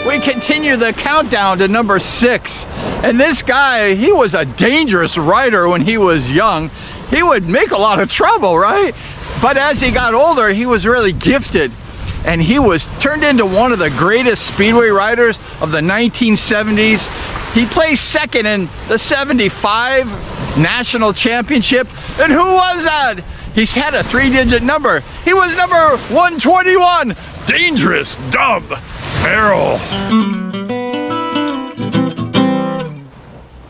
we continue the countdown to number 6. And this guy, he was a dangerous rider when he was young. He would make a lot of trouble, right? But as he got older, he was really gifted. And he was turned into one of the greatest speedway riders of the 1970s. He placed second in the 75 national championship. And who was that? He's had a 3-digit number. He was number 121. Dangerous DUBB FERRELL.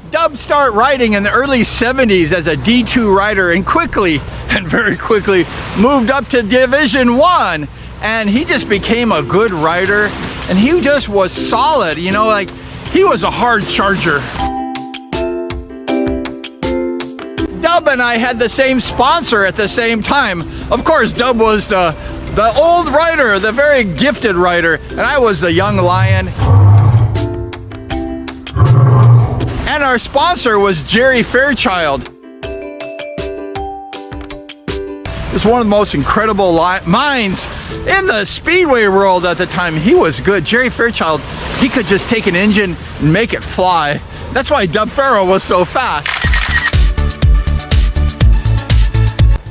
DUBB started riding in the early 70s as a D2 rider and quickly, and very quickly, moved up to Division 1. And he just became a good rider, and he just was solid, you know, like he was a hard charger. DUBB and I had the same sponsor at the same time. Of course, DUBB was the old rider, the very gifted rider, and I was the young lion. And our sponsor was Jerry Fairchild. He was one of the most incredible minds in the speedway world at the time. He was good. Jerry Fairchild, he could just take an engine and make it fly. That's why DUBB FERRELL was so fast.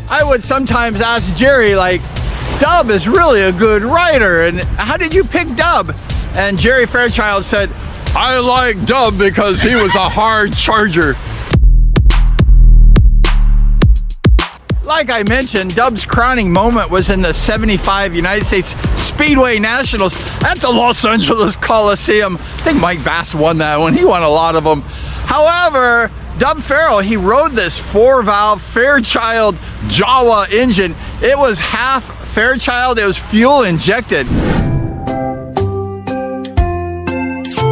I would sometimes ask Jerry, like, DUBB is really a good rider, and how did you pick DUBB? And Jerry Fairchild said, I like DUBB because he was a hard charger. Like I mentioned, DUBB's crowning moment was in the 75 United States Speedway Nationals at the Los Angeles Coliseum. I think Mike Bass won that one. He won a lot of them. However, DUBB FERRELL, he rode this 4-valve Fairchild Jawa engine. It was half Fairchild, it was fuel injected.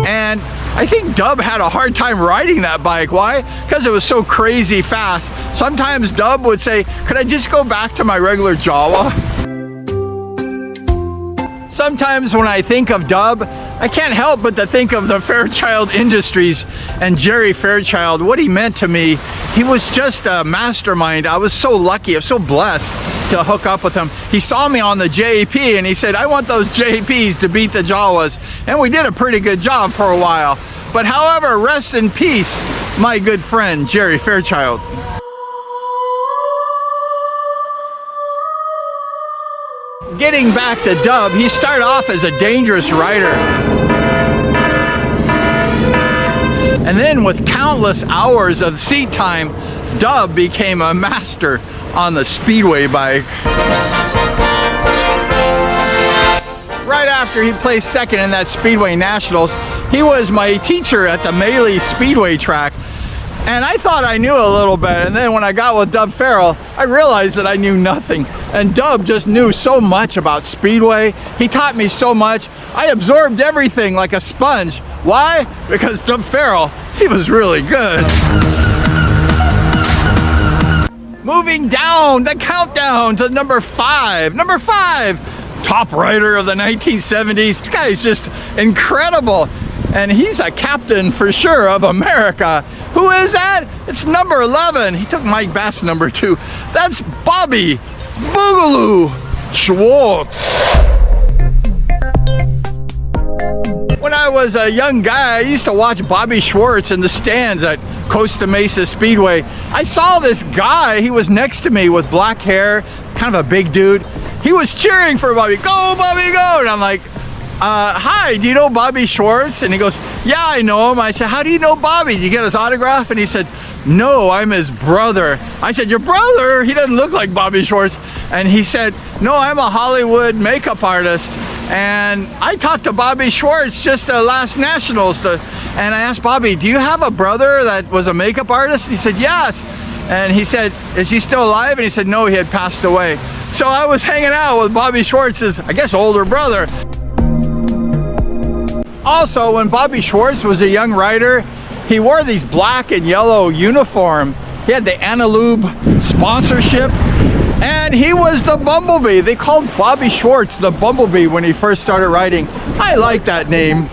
And I think DUBB had a hard time riding that bike. Why? Because it was so crazy fast. Sometimes DUBB would say, could I just go back to my regular Jawa? Sometimes when I think of DUBB, I can't help but to think of the Fairchild Industries and Jerry Fairchild, what he meant to me. He was just a mastermind. I was so lucky, I was so blessed to hook up with him. He saw me on the JP and he said, I want those JPs to beat the Jawas. And we did a pretty good job for a while. But however, rest in peace, my good friend, Jerry Fairchild. Getting back to DUBB, he started off as a dangerous rider. And then with countless hours of seat time, DUBB became a master on the speedway bike. Right after he placed second in that Speedway Nationals, he was my teacher at the Melee Speedway track. And I thought I knew a little bit, and then when I got with DUBB FERRELL, I realized that I knew nothing. And DUBB just knew so much about speedway. He taught me so much. I absorbed everything like a sponge. Why? Because DUBB FERRELL, he was really good. Moving down the countdown to number 5. Number 5, top rider of the 1970s. This guy is just incredible. And he's a captain for sure of America. Who is that? It's number 11. He took Mike Bass number 2. That's Bobby Boogaloo SCHWARTZ. When I was a young guy, I used to watch Bobby Schwartz in the stands at Costa Mesa Speedway. I saw this guy, he was next to me with black hair, kind of a big dude. He was cheering for Bobby, go Bobby, go! And I'm like, hi, do you know Bobby Schwartz? And he goes, yeah, I know him. I said, how do you know Bobby? Did you get his autograph? And he said, no, I'm his brother. I said, your brother? He doesn't look like Bobby Schwartz. And he said, no, I'm a Hollywood makeup artist. And I talked to Bobby Schwartz just last Nationals. And I asked Bobby, do you have a brother that was a makeup artist? He said, yes. And he said, is he still alive? And he said, no, he had passed away. So I was hanging out with Bobby Schwartz's, I guess, older brother. Also, when Bobby Schwartz was a young rider, he wore these black and yellow uniform. He had the Antelube sponsorship, and he was the Bumblebee. They called Bobby Schwartz the Bumblebee when he first started riding. I like that name.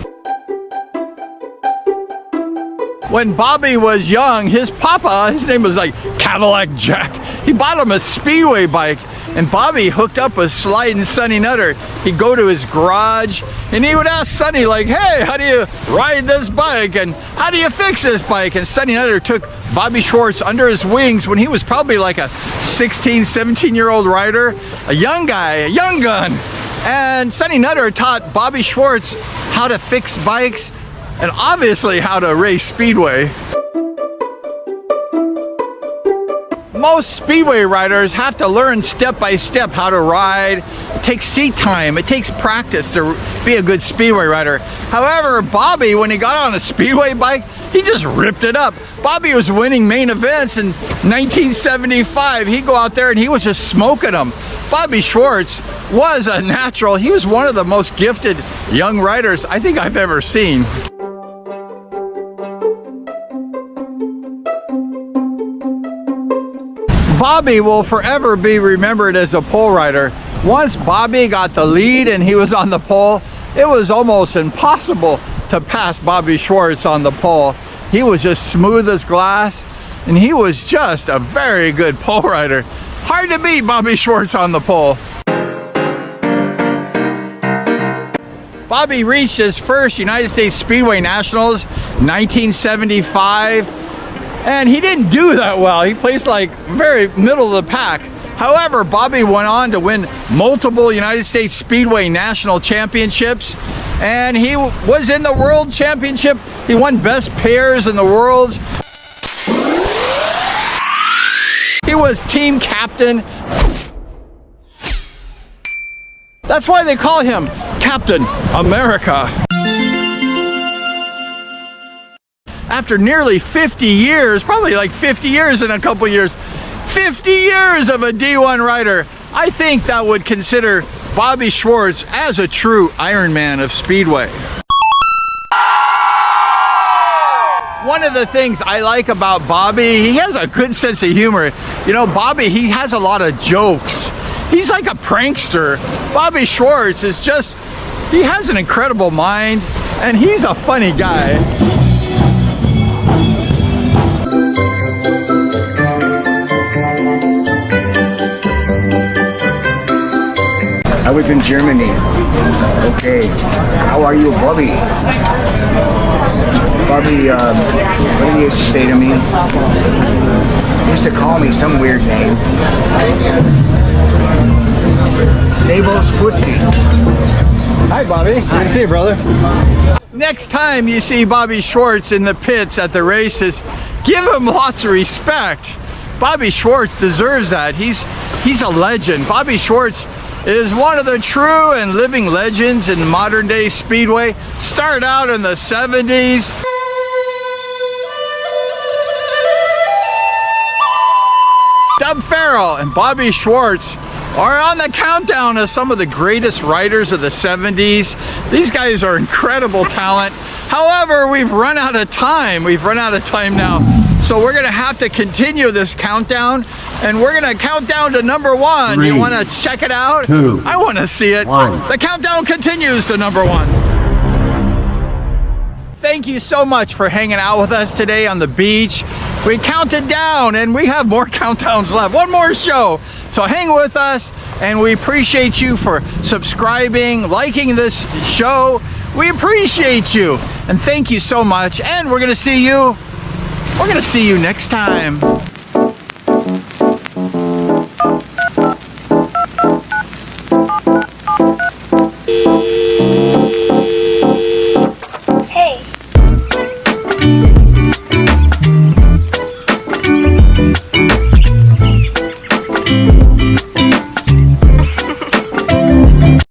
When Bobby was young, his papa, his name was like Cadillac Jack. He bought him a speedway bike, And Bobby hooked up with Sliding Sonny Nutter. He'd go to his garage and he would ask Sonny, like, hey, how do you ride this bike? And how do you fix this bike? And Sonny Nutter took Bobby Schwartz under his wings when he was probably like a 16, 17-year-old rider, a young guy, a young gun. And Sonny Nutter taught Bobby Schwartz how to fix bikes and obviously how to race speedway. Most speedway riders have to learn step by step how to ride. It takes seat time, it takes practice to be a good speedway rider. However, Bobby, when he got on a speedway bike, he just ripped it up. Bobby was winning main events in 1975. He'd go out there and he was just smoking them. Bobby Schwartz was a natural. He was one of the most gifted young riders I think I've ever seen. Bobby will forever be remembered as a pole rider. Once Bobby got the lead and he was on the pole, it was almost impossible to pass Bobby Schwartz on the pole. He was just smooth as glass, and he was just a very good pole rider. Hard to beat Bobby Schwartz on the pole. Bobby reached his first United States Speedway Nationals, 1975. And he didn't do that well. He placed like very middle of the pack. However, Bobby went on to win multiple United States Speedway National Championships. And he was in the World Championship. He won best pairs in the worlds. He was team captain. That's why they call him Captain America. After nearly 50 years, probably like 50 years in a couple years, 50 years of a D1 rider, I think that would consider Bobby Schwartz as a true Iron Man of Speedway. One of the things I like about Bobby, he has a good sense of humor. You know, Bobby, he has a lot of jokes. He's like a prankster. Bobby Schwartz is just, he has an incredible mind, and he's a funny guy. I was in Germany. Okay, how are you, Bobby? Bobby, what did he used to say to me? He used to call me some weird name. Sable's Footly. Hi, Bobby. Good to see you, brother. Next time you see Bobby Schwartz in the pits at the races, give him lots of respect. Bobby Schwartz deserves that. He's a legend. Bobby Schwartz is one of the true and living legends in modern day speedway. Started out in the 70s. DUBB FERRELL and Bobby Schwartz are on the countdown as some of the greatest riders of the 70s. These guys are incredible talent. However, we've run out of time. We've run out of time now. So we're gonna have to continue this countdown, and we're gonna count down to number 1. 3, you wanna check it out? 2, I wanna see it. 1. The countdown continues to number 1. Thank you so much for hanging out with us today on the beach. We counted down and we have more countdowns left. One more show. So hang with us, and we appreciate you for subscribing, liking this show. We appreciate you, and thank you so much. And we're gonna see you next time.